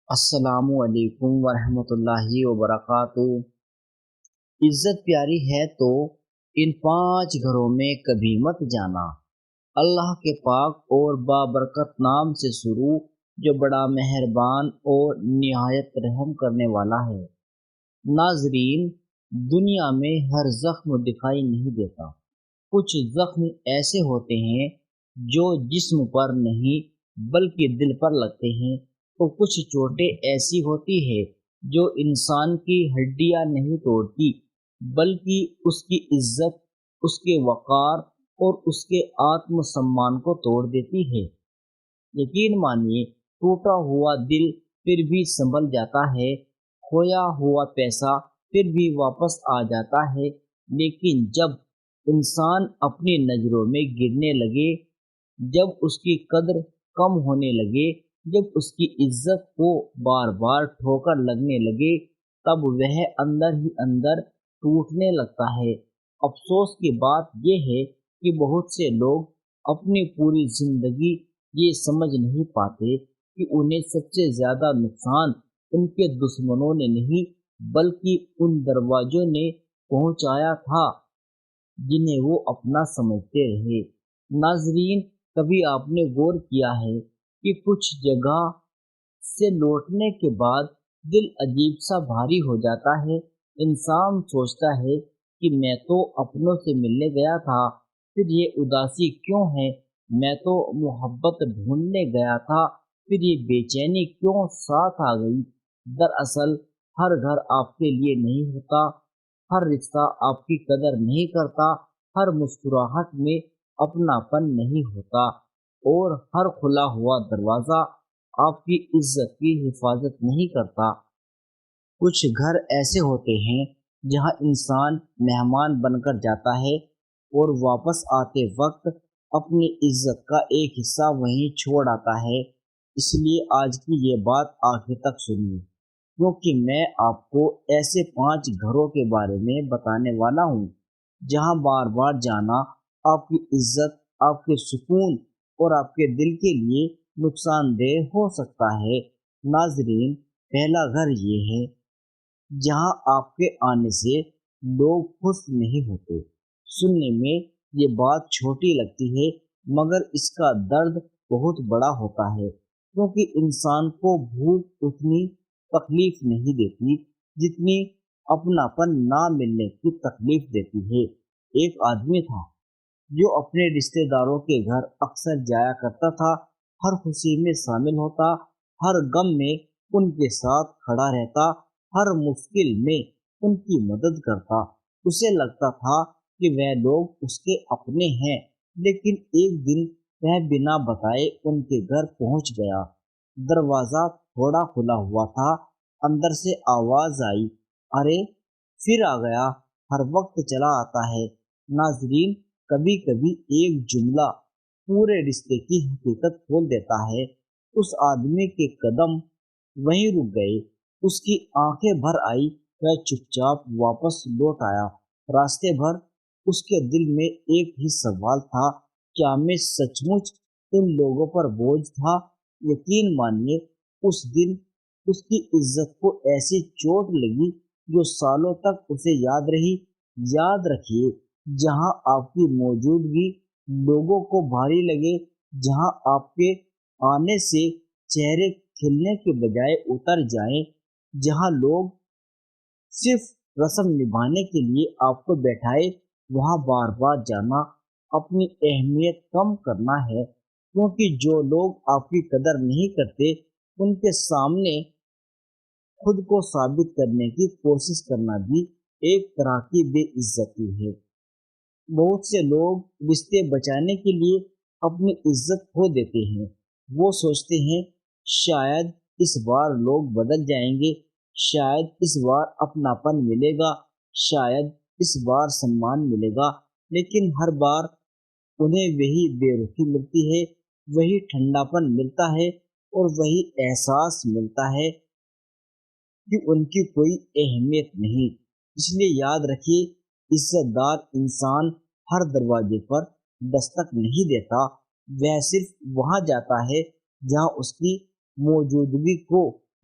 السلام علیکم ورحمۃ اللہ وبرکاتہ۔ عزت پیاری ہے تو ان 5 گھروں میں کبھی مت جانا۔ اللہ کے پاک اور بابرکت نام سے شروع، جو بڑا مہربان اور نہایت رحم کرنے والا ہے۔ ناظرین، دنیا میں ہر زخم دکھائی نہیں دیتا۔ کچھ زخم ایسے ہوتے ہیں جو جسم پر نہیں بلکہ دل پر لگتے ہیں، تو کچھ چوٹیں ایسی ہوتی ہیں جو انسان کی ہڈیاں نہیں توڑتی بلکہ اس کی عزت، اس کے وقار اور اس کے آتم سمان کو توڑ دیتی ہے۔ یقین مانیے، ٹوٹا ہوا دل پھر بھی سنبھل جاتا ہے، کھویا ہوا پیسہ پھر بھی واپس آ جاتا ہے، لیکن جب انسان اپنی نظروں میں گرنے لگے، جب اس کی قدر کم ہونے لگے، جب اس کی عزت کو بار بار ٹھوکر لگنے لگے، تب وہ اندر ہی اندر ٹوٹنے لگتا ہے۔ افسوس کی بات یہ ہے کہ بہت سے لوگ اپنی پوری زندگی یہ سمجھ نہیں پاتے کہ انہیں سب سے زیادہ نقصان ان کے دشمنوں نے نہیں بلکہ ان دروازوں نے پہنچایا تھا جنہیں وہ اپنا سمجھتے رہے۔ ناظرین، کبھی آپ نے غور کیا ہے کہ کچھ جگہ سے لوٹنے کے بعد دل عجیب سا بھاری ہو جاتا ہے۔ انسان سوچتا ہے کہ میں تو اپنوں سے ملنے گیا تھا، پھر یہ اداسی کیوں ہے؟ میں تو محبت ڈھونڈنے گیا تھا، پھر یہ بے چینی کیوں ساتھ آ گئی؟ دراصل ہر گھر آپ کے لیے نہیں ہوتا، ہر رشتہ آپ کی قدر نہیں کرتا، ہر مسکراہٹ میں اپنا پن نہیں ہوتا، اور ہر کھلا ہوا دروازہ آپ کی عزت کی حفاظت نہیں کرتا۔ کچھ گھر ایسے ہوتے ہیں جہاں انسان مہمان بن کر جاتا ہے اور واپس آتے وقت اپنی عزت کا ایک حصہ وہیں چھوڑ آتا ہے۔ اس لیے آج کی یہ بات آخر تک سنیے، کیونکہ میں آپ کو ایسے 5 گھروں کے بارے میں بتانے والا ہوں جہاں بار بار جانا آپ کی عزت، آپ کے سکون اور آپ کے دل کے لیے نقصان دہ ہو سکتا ہے۔ ناظرین، پہلا گھر یہ ہے جہاں آپ کے آنے سے لوگ خوش نہیں ہوتے۔ سننے میں یہ بات چھوٹی لگتی ہے، مگر اس کا درد بہت بڑا ہوتا ہے، کیونکہ انسان کو بھوک اتنی تکلیف نہیں دیتی جتنی اپناپن نہ ملنے کی تکلیف دیتی ہے۔ ایک آدمی تھا جو اپنے رشتہ داروں کے گھر اکثر جایا کرتا تھا، ہر خوشی میں شامل ہوتا، ہر غم میں ان کے ساتھ کھڑا رہتا، ہر مشکل میں ان کی مدد کرتا۔ اسے لگتا تھا کہ وہ لوگ اس کے اپنے ہیں، لیکن ایک دن وہ بنا بتائے ان کے گھر پہنچ گیا۔ دروازہ تھوڑا کھلا ہوا تھا، اندر سے آواز آئی، ارے پھر آ گیا، ہر وقت چلا آتا ہے۔ ناظرین، کبھی کبھی ایک جملہ پورے رشتے کی حقیقت کھول دیتا ہے۔ اس آدمی کے قدم وہیں رک گئے، اس کی آنکھیں بھر آئی، وہ چپ چاپ واپس لوٹ آیا۔ راستے بھر اس کے دل میں ایک ہی سوال تھا، کیا میں سچ مچ ان لوگوں پر بوجھ تھا؟ یقین مانیے، اس دن اس کی عزت کو ایسی چوٹ لگی جو سالوں تک اسے یاد رہی۔ یاد رکھیے، جہاں آپ کی موجودگی لوگوں کو بھاری لگے، جہاں آپ کے آنے سے چہرے کھلنے کے بجائے اتر جائیں، جہاں لوگ صرف رسم نبھانے کے لیے آپ کو بیٹھائے، وہاں بار بار جانا اپنی اہمیت کم کرنا ہے، کیونکہ جو لوگ آپ کی قدر نہیں کرتے ان کے سامنے خود کو ثابت کرنے کی کوشش کرنا بھی ایک طرح کی بے عزتی ہے۔ بہت سے لوگ رشتے بچانے کے لیے اپنی عزت کھو دیتے ہیں۔ وہ سوچتے ہیں شاید اس بار لوگ بدل جائیں گے، شاید اس بار اپناپن ملے گا، شاید اس بار سمان ملے گا، لیکن ہر بار انہیں وہی بے رخی ملتی ہے، وہی ٹھنڈا پن ملتا ہے، اور وہی احساس ملتا ہے کہ ان کی کوئی اہمیت نہیں۔ اس لیے یاد رکھیے، عزت دار انسان ہر دروازے پر دستک نہیں دیتا، وہ صرف وہاں جاتا ہے جہاں اس کی موجودگی کو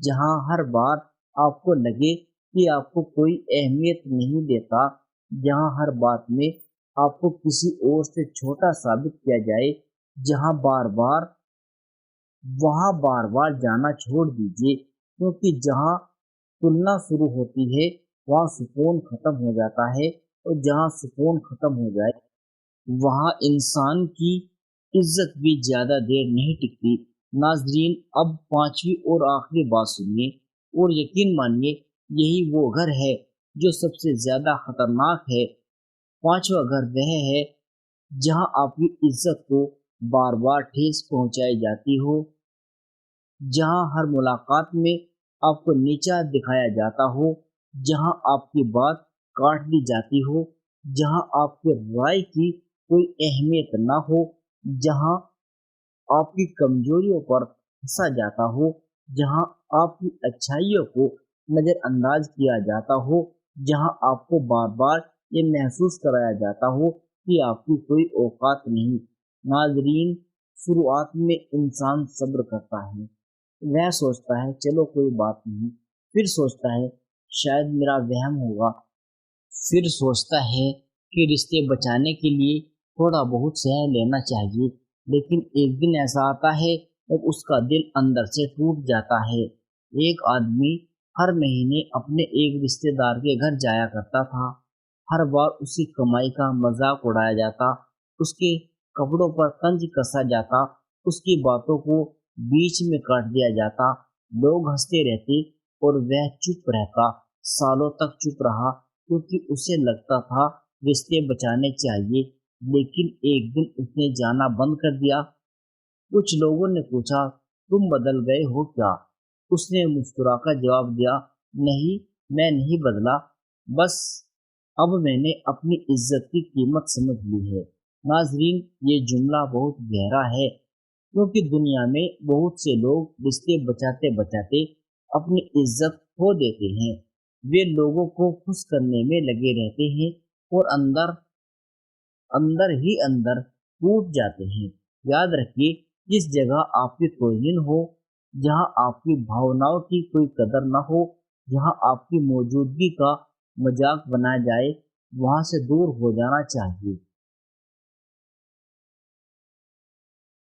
جہاں ہر بار آپ کو لگے کہ آپ کو کوئی اہمیت نہیں دیتا، جہاں ہر بات میں آپ کو کسی اور سے چھوٹا ثابت کیا جائے، وہاں بار بار جانا چھوڑ دیجیے، کیونکہ جہاں تلنا شروع ہوتی ہے وہاں سکون ختم ہو جاتا ہے، اور جہاں سکون ختم ہو جائے وہاں انسان کی عزت بھی زیادہ دیر نہیں ٹکتی۔ ناظرین، اب پانچویں اور آخری بات سنیے اور یقین مانیے یہی وہ گھر ہے جو سب سے زیادہ خطرناک ہے۔ پانچواں گھر وہ ہے جہاں آپ کی عزت کو بار بار ٹھیس پہنچائی جاتی ہو، جہاں ہر ملاقات میں آپ کو نیچا دکھایا جاتا ہو، جہاں آپ کی بات کاٹ دی جاتی ہو، جہاں آپ کی رائے کی کوئی اہمیت نہ ہو، جہاں آپ کی کمزوریوں پر ہنسا جاتا ہو، جہاں آپ کی اچھائیوں کو نظر انداز کیا جاتا ہو، جہاں آپ کو بار بار یہ محسوس کرایا جاتا ہو کہ آپ کی کوئی اوقات نہیں۔ ناظرین، شروعات میں انسان صبر کرتا ہے، وہ سوچتا ہے چلو کوئی بات نہیں، پھر سوچتا ہے شاید میرا وہم ہوگا، پھر سوچتا ہے کہ رشتے بچانے کے لیے تھوڑا بہت سہ لینا چاہیے، لیکن ایک دن ایسا آتا ہے جب اس کا دل اندر سے ٹوٹ جاتا ہے۔ ایک آدمی ہر مہینے اپنے ایک رشتے دار کے گھر جایا کرتا تھا، ہر بار اس کی کمائی کا مذاق اڑایا جاتا، اس کے کپڑوں پر طنز کسا جاتا، اس کی باتوں کو بیچ میں کاٹ دیا جاتا، لوگ ہنستے رہتے اور وہ چپ رہتا۔ سالوں تک چپ رہا کیونکہ اسے لگتا تھا رشتے بچانے چاہیے، لیکن ایک دن اس نے جانا بند کر دیا۔ کچھ لوگوں نے پوچھا تم بدل گئے ہو کیا؟ اس نے مسکرا کر جواب دیا نہیں، میں نہیں بدلا، بس اب میں نے اپنی عزت کی قیمت سمجھ لی ہے۔ ناظرین، یہ جملہ بہت گہرا ہے، کیونکہ دنیا میں بہت سے لوگ رشتے بچاتے بچاتے اپنی عزت کھو دیتے ہیں۔ وہ لوگوں کو خوش کرنے میں لگے رہتے ہیں اور اندر ہی اندر ٹوٹ جاتے ہیں۔ یاد رکھیے، جس جگہ آپ کی توہین ہو، جہاں آپ کی بھاوناؤں کی کوئی قدر نہ ہو، جہاں آپ کی موجودگی کا مذاق بنایا جائے، وہاں سے دور ہو جانا چاہیے۔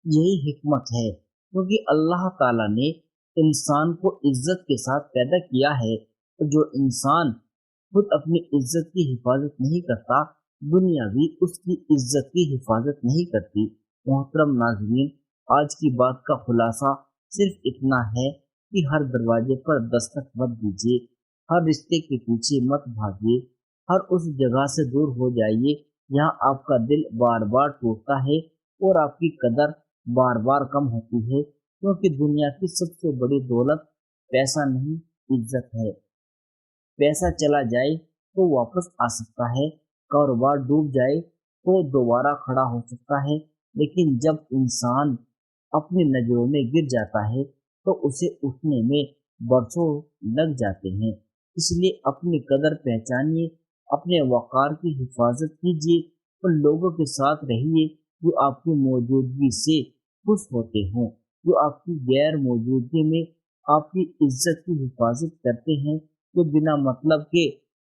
یہی حکمت ہے، کیونکہ اللہ تعالیٰ نے انسان کو عزت کے ساتھ پیدا کیا ہے، اور جو انسان خود اپنی عزت کی حفاظت نہیں کرتا، دنیا بھی اس کی عزت کی حفاظت نہیں کرتی۔ محترم ناظرین، آج کی بات کا خلاصہ صرف اتنا ہے کہ ہر دروازے پر دستک مت دیجیے، ہر رشتے کے پیچھے مت بھاگیے، ہر اس جگہ سے دور ہو جائیے جہاں آپ کا دل بار بار ٹوٹتا ہے اور آپ کی قدر بار بار کم ہوتی ہے، کیونکہ دنیا کی سب سے بڑی دولت پیسہ نہیں، عزت ہے۔ پیسہ چلا جائے تو واپس آ سکتا ہے، کاروبار ڈوب جائے تو دوبارہ کھڑا ہو سکتا ہے، لیکن جب انسان اپنی نظروں میں گر جاتا ہے تو اسے اٹھنے میں برسوں لگ جاتے ہیں۔ اس لیے اپنی قدر پہچانیے، اپنے وقار کی حفاظت کیجیے، ان لوگوں کے ساتھ رہیے جو آپ کی موجودگی سے خوش ہوتے ہوں، جو آپ کی غیر موجودگی میں آپ کی عزت کی حفاظت کرتے ہیں، جو بنا مطلب کے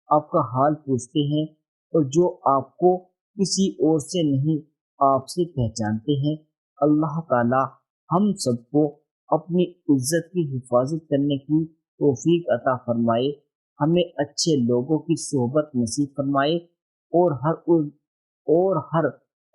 آپ کا حال پوچھتے ہیں، اور جو آپ کو کسی اور سے نہیں آپ سے پہچانتے ہیں۔ اللہ تعالی ہم سب کو اپنی عزت کی حفاظت کرنے کی توفیق عطا فرمائے، ہمیں اچھے لوگوں کی صحبت نصیب فرمائے، اور ہر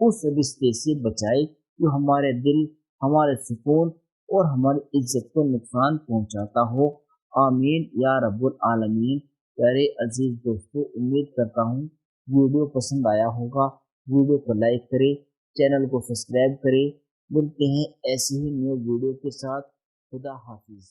اس رشتے سے بچائے جو ہمارے دل، ہمارے سکون اور ہماری عزت کو نقصان پہنچاتا ہو۔ آمین یا رب العالمین۔ پیارے عزیز دوستو، امید کرتا ہوں ویڈیو پسند آیا ہوگا۔ ویڈیو کو لائک کریں، چینل کو سبسکرائب کریں۔ ملتے ہیں ایسی ہی نیو ویڈیو کے ساتھ۔ خدا حافظ۔